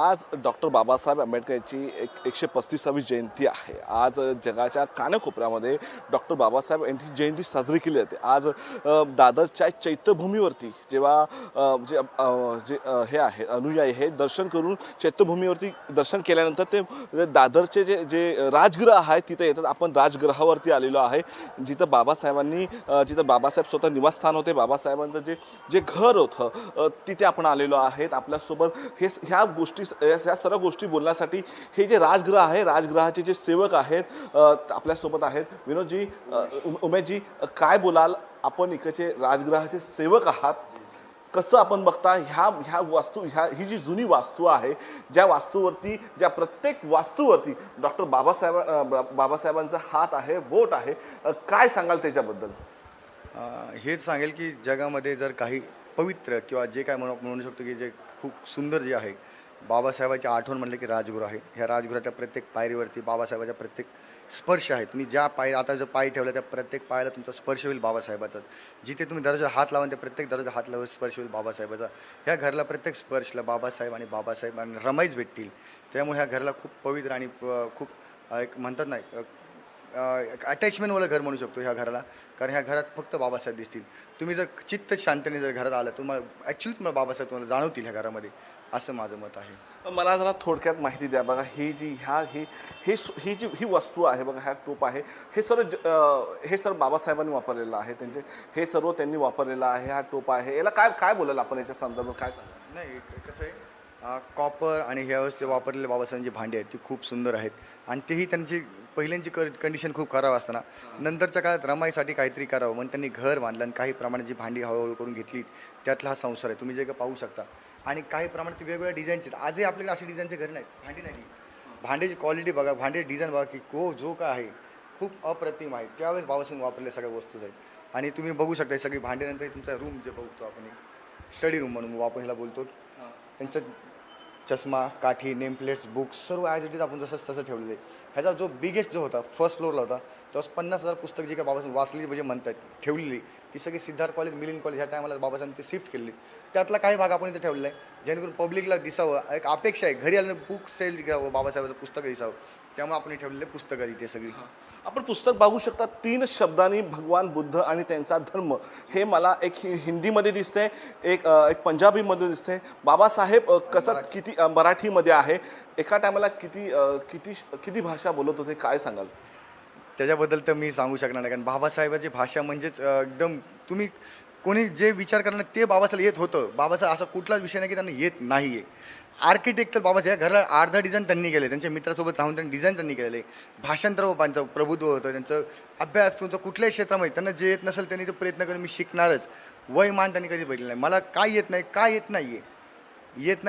आज डॉक्टर बाबासाहेब आंबेडकर यांची 135वी जयंती आहे। आज जगाच्या कानाकोपऱ्यामध्ये डॉक्टर बाबासाहेब यांची जयंती साजरी केली जाते। आज दादरच्या चैत्यभूमीवरती जेव्हा हे आहे अनुयायी हे दर्शन करून चैत्यभूमीवरती दर्शन केल्यानंतर ते दादरचे जे राजगृह आहे तिथे येतात। आपण राजगृहावरती आलेलो आहे, जिथं बाबासाहेब स्वतः निवासस्थान होते, बाबासाहेबांचं जे घर होतं तिथे आपण आलेलो आहेत। आपल्यासोबत ह्या सर्व गोष्टी बोलण्यासाठी हे जे राजगृह आहे, राजगृहाचे जे सेवक आहेत आपल्यासोबत आहेत। विनोदजी, उमेशजी, काय बोलाल? आपण इकडचे राजगृहाचे सेवक आहात, कसं आपण बघता ही जी जुनी वास्तू आहे, ज्या प्रत्येक वास्तूवरती डॉक्टर बाबासाहेबांचा हात आहे, बोट आहे, काय सांगाल त्याच्याबद्दल? हेच सांगेल की जगामध्ये जर काही पवित्र किंवा जे काय म्हणू शकतो की जे खूप सुंदर जे आहे, बाबासाहेबांची आठवण म्हणले की राजगृह आहे। ह्या राजगृहाच्या प्रत्येक पायरीवरती बाबासाहेबांचा प्रत्येक स्पर्श आहे। तुम्ही ज्या आता जो पाय ठेवला त्या प्रत्येक पायाला तुमचा स्पर्श होईल बाबासाहेबाचाच। जिथे तुम्ही दरवाजा हात लावा त्या प्रत्येक दरवाजा हात लावून स्पर्श होईल बाबासाहेबाचा। ह्या घराला प्रत्येक स्पर्शला बाबासाहेब आणि रमाईच भेटतील। त्यामुळे ह्या घराला खूप पवित्र आणि खूप एक म्हणतात ना अटॅचमेंटवालं घर म्हणू शकतो ह्या घराला, कारण ह्या घरात फक्त बाबासाहेब दिसतील। तुम्ही जर चित्त शांतीने जर घरात आलं तुम्हाला तुम्हाला बाबासाहेब तुम्हाला जाणवतील ह्या घरामध्ये, असं माझं मत आहे। मला जरा थोडक्यात माहिती द्या बघा। ही वस्तू आहे बघा, हा टोप आहे, हे सर्व बाबासाहेबांनी वापरलेलं आहे, त्यांनी वापरलेलं आहे। हा टोप आहे, याला काय बोलाल आपण याच्या संदर्भात काय सांगा? नाही, कसं आहे, कॉपर आणि ह्या वेळेस वापरलेले बाबासाहेबांची भांडी आहेत ती खूप सुंदर आहेत आणि तेही त्यांची पहिल्यांची कंडिशन खूप खराब असताना नंतरच्या काळात रमाईसाठी काहीतरी करावं म्हणून त्यांनी घर बांधलं आणि काही प्रमाणात जी भांडी हळूहळू करून घेतली त्यातला हा संसार आहे। तुम्ही जे का पाहू शकता आणि काही प्रमाणात वेगवेगळ्या डिझाईनचे, आजही आपल्याकडे अशी डिझाईनचे घर नाहीत, भांडी नाही। भांड्याची क्वालिटी बघा, भांडे डिझाईन बघा की जो काय आहे खूप अप्रतिम आहे। त्यावेळेस बाबासाहेब वापरलेल्या सगळ्या वस्तूज आहेत आणि तुम्ही बघू शकता सगळी भांड्यानंतर तुमचा रूम जे बघतो आपण स्टडी रूम म्हणून आपण ह्याला बोलतो, त्यांचं चष्मा, काठी, नेमप्लेट्स, बुक्स सर्व ॲज इट इज आपण तसं ठेवलेलं आहे। ह्याचा जो बिगेस्ट जो होता फर्स्ट फ्लोअरला होता तो 50,000 पुस्तक जी काय बाबासाहेब वाचली म्हणजे म्हणतात ठेवलेली, ती सगळी सिद्धार्थ कॉलेज, मिलिंद कॉलेज ह्या टायमाला बाबासाहेब ते शिफ्ट केली। त्यातला काही भाग आपण इथे ठेवलेला आहे जेणेकरून पब्लिकला दिसावं, एक अपेक्षा आहे घरी आल्यानं बुक सेल घ्यावं, बाबासाहेबाचं पुस्तकं दिसावं, त्यामुळे आपण ठेवलेले पुस्तकं इथे सगळी। आपण पुस्तक बघू शकता, 3 शब्दांनी भगवान बुद्ध आणि त्यांचा धर्म, हे मला एक हिंदीमध्ये दिसते, एक पंजाबीमध्ये दिसते। बाबासाहेब कसं किती मराठीमध्ये आहे, एका टायमाला किती भाषा बोलत होते, काय सांगाल त्याच्याबद्दल? तर मी सांगू शकणार नाही, कारण बाबासाहेबाची भाषा म्हणजेच एकदम तुम्ही कोणी जे विचार करणार ते बाबासाहेब येत होतं। बाबासाहेब असा कुठलाच विषय नाही की त्यांना येत नाही आहे। आर्किटेक्ट तर बाबासाहेब घराला अर्धा डिझाईन त्यांनी केले, त्यांच्या मित्रासोबत राहून त्यांनी डिझाईन त्यांनी केलेलं आहे। भाषांतर त्यांचं प्रभुत्व होतं, त्यांचं अभ्यास तुमचं कुठल्याही क्षेत्रामध्ये त्यांना जे येत नसेल त्यांनी तो प्रयत्न करून मी शिकणारच, वयमान त्यांनी कधी बघितलं नाही। मला काय येत नाही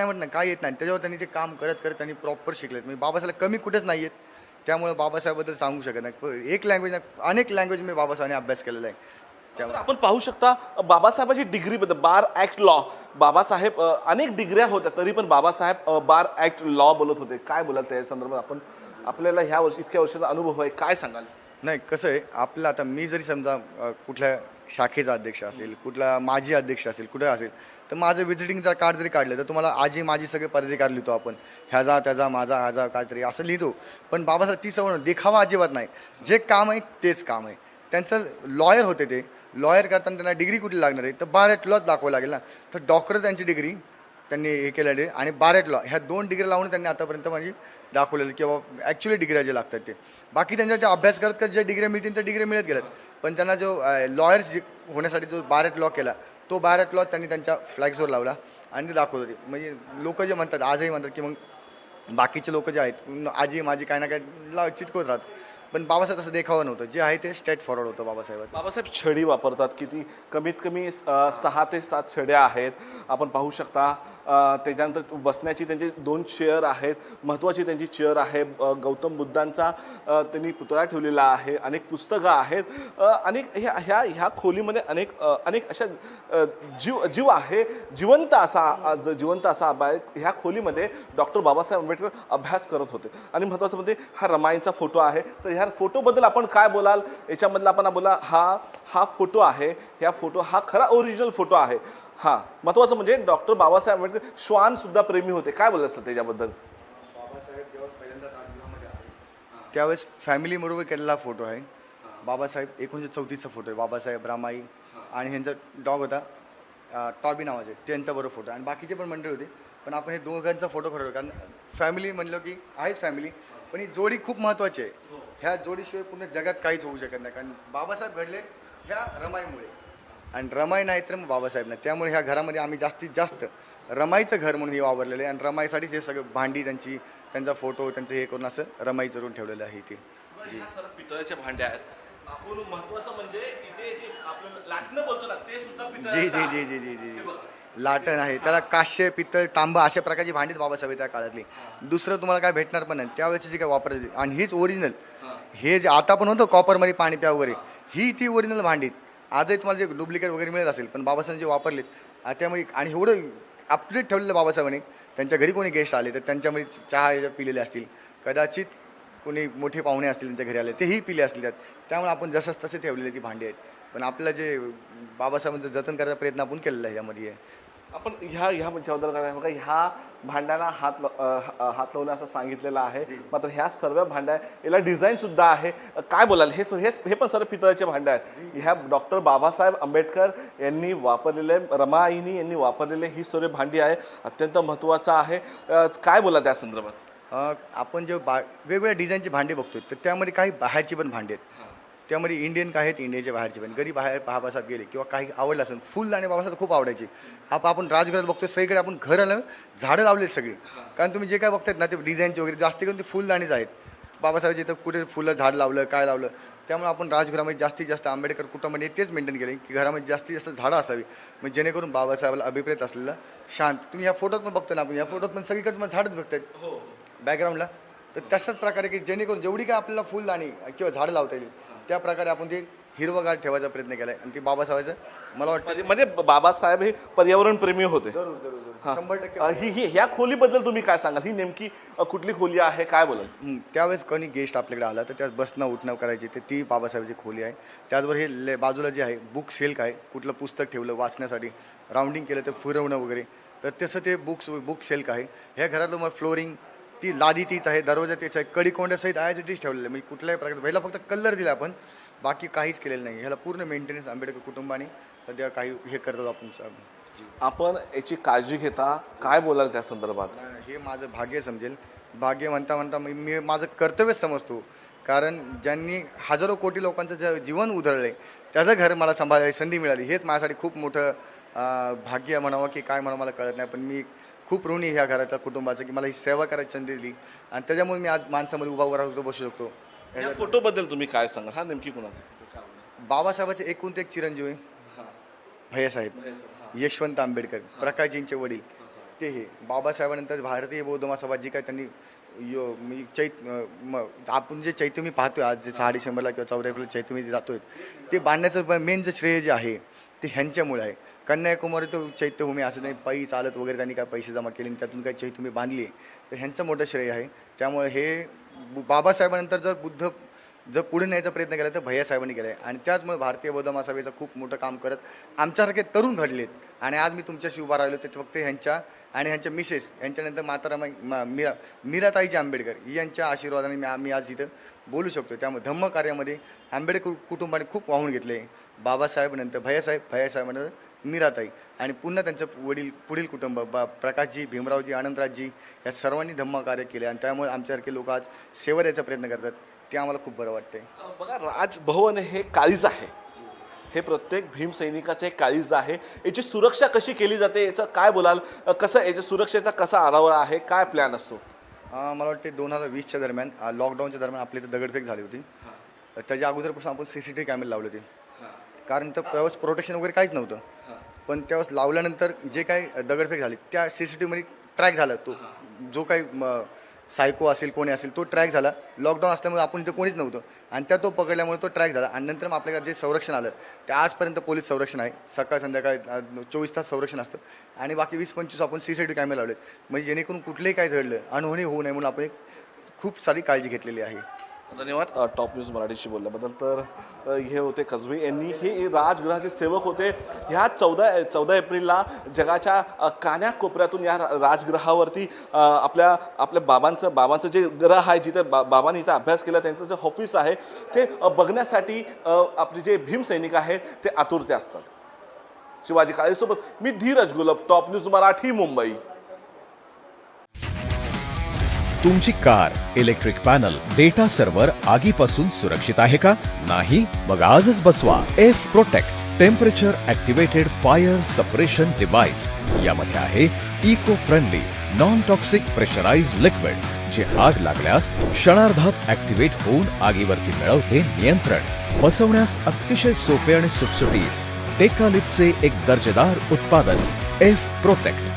म्हटलं काय येत नाही, त्याच्यावर त्यांनी ते काम करत त्यांनी प्रॉपर शिकलेत। म्हणजे बाबासाहेब कमी कुठेच नाही आहेत, त्यामुळे बाबासाहेबबद्दल सांगू शकत नाही। एक लँग्वेज नाही, अनेक लँग्वेज मी बाबासाहेबांनी अभ्यास केलेला आहे। त्यामुळे आपण पाहू शकता बाबासाहेबांची डिग्रीबद्दल, बार ॲक्ट लॉ, बाबासाहेब अनेक डिग्र्या होत्या तरी पण बाबासाहेब बार ॲक्ट लॉ बोलत होते। काय बोलाल त्या संदर्भात? आपल्याला इतक्या वर्षाचा अनुभव आहे, काय सांगाल? नाही, कसं आहे, आपलं आता मी जरी समजा कुठल्या शाखेचा अध्यक्ष असेल, कुठला माजी अध्यक्ष असेल, कुठे असेल, तर माझं व्हिजिटिंगचा कार्ड जरी काढलं तर तुम्हाला माझी सगळे पदाधिकार लिहितो आपण, ह्याचा त्याचा माझा ह्याचा काहीतरी असं लिहितो। पण बाबासाहेब ती सवय देखावा अजिबात नाही, जे काम आहे तेच काम आहे। त्यांचं लॉयर होते, ते लॉयर करताना त्यांना डिग्री कुठली लागणार आहे तर बार ॲट लॉच दाखवावं लागेल ना, तर डॉक्टर त्यांची डिग्री त्यांनी हे केलेली आहे आणि बार ॲट लॉ ह्या 2 डिग्री लावून त्यांनी आतापर्यंत म्हणजे दाखवलेलं किंवा ॲक्च्युली डिग्र्या जे लागतात ते। बाकी त्यांच्या जे अभ्यास करत जे डिग्री मिळतील त्या डिग्री मिळत गेल्यात, पण त्यांना जो लॉयर्स होण्यासाठी जो बार ॲट लॉ केला तो बार ॲट लॉ त्यांनी त्यांच्या फ्लॅग्सवर लावला आणि ते दाखवत होते। म्हणजे लोक जे म्हणतात आजही म्हणतात की मग बाकीचे लोक जे आहेत आजी माझी काय ना काय चिटकवत राहतात, पण बाबासाहेब तसं देखावं नव्हतं, जे आहे ते स्ट्रेट फॉरवर्ड होतं बाबासाहेबाचं। बाबासाहेब छडी वापरतात, कमीत कमी 6 ते 7 छड्या आहेत आपण पाहू शकता। त्याच्यानंतर बसण्याची त्यांची 2 चेअर आहेत, महत्त्वाची त्यांची चेअर आहे। गौतम बुद्धांचा त्यांनी पुतळा ठेवलेला आहे, अनेक पुस्तकं आहेत, अनेक ह्या खोलीमध्ये अनेक अशा जीव आहे, जिवंत असा ह्या खोलीमध्ये डॉक्टर बाबासाहेब आंबेडकर अभ्यास करत होते। आणि महत्त्वाचं म्हणजे हा रमाईंचा फोटो आहे, तर ह्या फोटोबद्दल आपण काय बोलाल? याच्यामधला आपण बोला हा फोटो आहे, हा खरा ओरिजिनल फोटो आहे। हां, महत्त्वाचं म्हणजे डॉक्टर बाबासाहेब आंबेडकर श्वान सुद्धा प्रेमी होते. काय बोलाल सर त्याच्याबद्दल? बाबासाहेब जेव्हा पहिल्यांदा राजगृहामध्ये आले त्यावेळेस फॅमिलीबरोबर केलेला फोटो आहे. बाबासाहेब 1934चा फोटो आहे. बाबासाहेब, रामाई आणि ह्यांचा डॉग होता टॉबी नावाचे, त्यांच्याबरोबर फोटो आणि बाकीचे पण मंडळी होते. पण आपण हे दोघांचा फोटो काढतो कारण फॅमिली म्हणलं की आहेच फॅमिली, पण ही जोडी खूप महत्त्वाची आहे. ह्या जोडीशिवाय पूर्ण जगात काहीच होऊ शकत नाही कारण बाबासाहेब घडले ह्या रमाईमुळे आणि रमाई नाही तर मग बाबासाहेब नाही. त्यामुळे ह्या घरामध्ये आम्ही जास्तीत जास्त रमाईचं घर म्हणून हे वावरलेलं आहे आणि रमाईसाठीच हे सगळं भांडी त्यांचा फोटो त्यांचं हे करून असं रमाई करून ठेवलेलं आहे ते. ह्या सर्व पितळेच्या भांड्या आहेत. आपण महत्त्वाचं म्हणजे इथे जे आपलं लाटणं बोलतो ना ते सुद्धा जी पितळेचं जी आहे. जी जी जी जी लाटण आहे त्याला काश्य पितळ तांबा अशा प्रकारची भांडीच बाबासाहेब त्या काळातली. दुसरं तुम्हाला काय भेटणार पण नाही त्यावेळेची जी काय वापरायची आणि हीच ओरिजिनल. हे जे आता पण होतं कॉपरमध्ये पाणी प्या वगैरे ही ती ओरिजिनल भांडीत. आजही तुम्हाला जे डुप्लिकेट वगैरे मिळत असेल पण बाबासाहेब जे वापरलेत त्यामुळे आणि एवढं अप टू डेट ठेवलेलं बाबासाहेबांनी. त्यांच्या घरी कोणी गेस्ट आले तर त्यांच्यामध्ये चहा पिलेले असतील, कदाचित कोणी मोठे पाहुणे असतील त्यांच्या घरी आले तेही पिले असतील त्यात. त्यामुळे आपण जसंच तसे ठेवलेले ती भांडी आहेत. पण आपलं जे बाबासाहेबांचं जतन करायचा प्रयत्न आपण केलेला आहे यामध्ये. आपण ह्या बद्दल काय बघा, ह्या भांड्याला हात लावणे असं सांगितलेलं आहे. मात्र ह्या सर्व भांड्या याला डिझाईन सुद्धा आहे. काय बोलाल? हे पण सर्व पितळेचे भांडे आहेत. ह्या डॉक्टर बाबासाहेब आंबेडकर यांनी वापरलेले, रमाईनी यांनी वापरलेले ही सर्व भांडी आहे. अत्यंत महत्त्वाचं आहे. काय बोला त्या संदर्भात? आपण जे वेगवेगळ्या डिझाईनची भांडी बघतो तर त्यामध्ये काही बाहेरची पण भांडी आहेत. त्यामध्ये इंडियन काय आहेत, इंडियाच्या बाहेरचे पण. कधी बाहेर बाबासाहेब गेले किंवा काही आवडलं असेल फुल आणि बाबासाहेब खूप आवडायचे. आपण राजघरात बघतो सगळीकडे आपण घर आलं झाडं लावलेत सगळी. कारण तुम्ही जे काय बघतायत ना ते डिझाईनचे वगैरे जास्त करून ते फुलदाणीच आहेत. बाबासाहेब इथं कुठे फुलं झाड लावलं काय लावलं. त्यामुळे आपण राजघरामध्ये जास्तीत जास्त आंबेडकर कुटुंबाने तेच मेंटेन केले की घरामध्ये जास्तीत जास्त झाडं असावी म्हणजे जेणेकरून बाबासाहेबाला अभिप्रेत असलेलं शांत. तुम्ही या फोटोत पण बघतो ना, आपण या फोटोत पण सगळीकडे तुम्हाला झाडच बघतायत बॅकग्राऊंडला. तर तशाच प्रकारे की जेणेकरून जेवढी काय आपल्याला फुलदाणी किंवा झाडं लावता येईल त्या प्रकारे आपण ते हिरवगार ठेवायचा प्रयत्न केला आहे. आणि ते बाबासाहेबाचं मला वाटतं म्हणजे बाबासाहेब हे पर्यावरण प्रेमी होते. जरूर जरूर जरूर 100% ह्या खोलीबद्दल तुम्ही काय सांगाल? ही नेमकी कुठली खोली आहे? काय बोलाल? त्यावेळेस कोणी गेस्ट आपल्याकडे आला तर त्यात बसणं उठणं करायची तर ती बाबासाहेबची खोली आहे. त्याचबरोबर हे बाजूला जे आहे बुक शेल्क आहे. कुठलं पुस्तक ठेवलं वाचण्यासाठी राऊंडिंग केलं तर फिरवणं वगैरे तर तसं ते बुक शेल्क आहे. ह्या घरातलं मग फ्लोरिंग ती लादी तीच आहे, दरवाजा तीच आहे, कडी कोंड्यासहित आहे तीच ठेवलेलं आहे. म्हणजे कुठल्याही प्रकारे पहिला फक्त कलर दिला आपण, बाकी काहीच केलेलं नाही. ह्याला पूर्ण मेंटेनन्स आंबेडकर कुटुंबाने सध्या काही हे करतो आपण याची काळजी घेता. काय बोलाल त्या संदर्भात? हे माझं भाग्य समजेल. भाग्य म्हणता म्हणता मी माझं कर्तव्यच समजतो. कारण ज्यांनी हजारो कोटी लोकांचं जे जीवन उधळलं आहे त्याचं घर मला सांभाळायची संधी मिळाली हेच माझ्यासाठी खूप मोठं भाग्य म्हणावं की काय म्हणावं मला कळत नाही. पण मी खूप ऋणी ह्या घराच्या कुटुंबाचं की मला ही सेवा करायची संधी दिली आणि त्याच्यामुळे मी आज माणसामध्ये उभा राहू बसू शकतो. या फोटोबद्दल तुम्ही काय सांगाल? हा नेमकी कोणाचा फोटो? बाबासाहेबाचे एकूण एक चिरंजीव आहे भैयासाहेब यशवंत आंबेडकर, प्रकाशजींचे वडील ते हे. बाबासाहेबांनंतर भारतीय बौद्ध महासभा जी काय त्यांनी आपण जे चैत्य मी पाहतोय आज जे 6 डिसेंबरला किंवा 14 एप्रिल चैत्यमी जातोय ते बांधण्याचं मेन जे श्रेय जे आहे ते ह्यांच्यामुळे आहे. कन्याकुमारी तो चैत्यभूमी असं नाही पायी चालत वगैरे त्यांनी काय पैसे जमा केले आणि त्यातून काही चैत्यभूमी बांधली तर ह्यांचं मोठं श्रेय आहे. त्यामुळे हे बाबासाहेबांनंतर जर पुढे न्यायचा प्रयत्न केला तर भैयासाहेबांनी केला आहे आणि त्याचमुळे भारतीय बौद्ध महासभेचं खूप मोठं काम करत आमच्यासारखे तरुण घडलेत. आणि आज मी तुमच्याशी उभा राहिलो ते फक्त ह्यांच्या आणि ह्यांच्या मिसेस यांच्यानंतर मातारामाई मीराताईजी आंबेडकर यांच्या आशीर्वादाने आम्ही आज इथं बोलू शकतो. त्यामुळे धम्म कार्यामध्ये आंबेडकर कुटुंबाने खूप वाहून घेतले. बाबासाहेबानंतर भैयासाहेबानंतर मीराताई आणि पुन्हा त्यांचं पुढील कुटुंब प्रकाशजी, भीमरावजी, आनंदराजजी या सर्वांनी धम्म कार्य केले आणि त्यामुळे आमच्यासारखे लोक आज सेवा द्यायचा प्रयत्न करतात. ते आम्हाला खूप बरं वाटतंय. बघा, राजभवन हे काळीज आहे. हे प्रत्येक भीमसैनिकाचं एक काळीज आहे. याची सुरक्षा कशी केली जाते याचं काय बोलाल? कसं याच्या सुरक्षेचा कसा आराखडा आहे? काय प्लॅन असतो? मला वाटते 2020च्या दरम्यान लॉकडाऊनच्या दरम्यान आपली इथं दगडफेक झाली होती. त्याच्या अगोदरपासून आपण CCTV कॅमेरे लावले होते कारण तर त्यावेळेस प्रोटेक्शन वगैरे काहीच नव्हतं. पण त्यावेळेस लावल्यानंतर जे काही दगडफेक झाली त्या CCTVमध्ये ट्रॅक झाला. तो जो काही सायको असेल कोणी असेल तो ट्रॅक झाला. लॉकडाऊन असल्यामुळे आपण इथं कोणीच नव्हतं आणि तो पकडल्यामुळे तो ट्रॅक झाला. आणि नंतर मग आपल्याकडे जे संरक्षण आलं ते आजपर्यंत पोलीस संरक्षण आहे. सकाळ संध्याकाळ 24 तास संरक्षण असतं आणि बाकी 20-25 आपण CCTV कॅमेरे लावलेत म्हणजे जेणेकरून कुठलेही काय घडलं अनहोनी होऊ नये म्हणून आपण एक खूप सारी काळजी घेतलेली आहे. धन्यवाद टॉप न्यूज मराठीशी बोलल्याबद्दल. तर हे होते कसबे यांनी, हे राजगृहाचे सेवक होते. ह्या 14 एप्रिलला जगाच्या कान्याकोपऱ्यातून या राजगृहावरती आपल्या बाबांचं जे ग्रह आहे, जिथे बाबांनी इथं अभ्यास केला, त्यांचं जे ऑफिस आहे ते बघण्यासाठी आपले जे भीमसैनिक आहेत ते आतुरते असतात. शिवाजी काळेसोबत मी धीरज गुलब, टॉप न्यूज मराठी, मुंबई. तुमची car, electric panel, data server आगीपासून सुरक्षित आहे का? नाही? मग आजच बसवा F protect temperature activated fire suppression device. यामध्ये आहे eco friendly non toxic pressurised liquid, जे आग लागल्यास क्षणार्धात ऍक्टिव्हेट होऊन आगीवरती मिळवते नियंत्रण. बसवण्यास अतिशय सोपे आणि सुटसुटीत टेकालिपचे एक दर्जेदार उत्पादन एफ प्रोटेक्ट.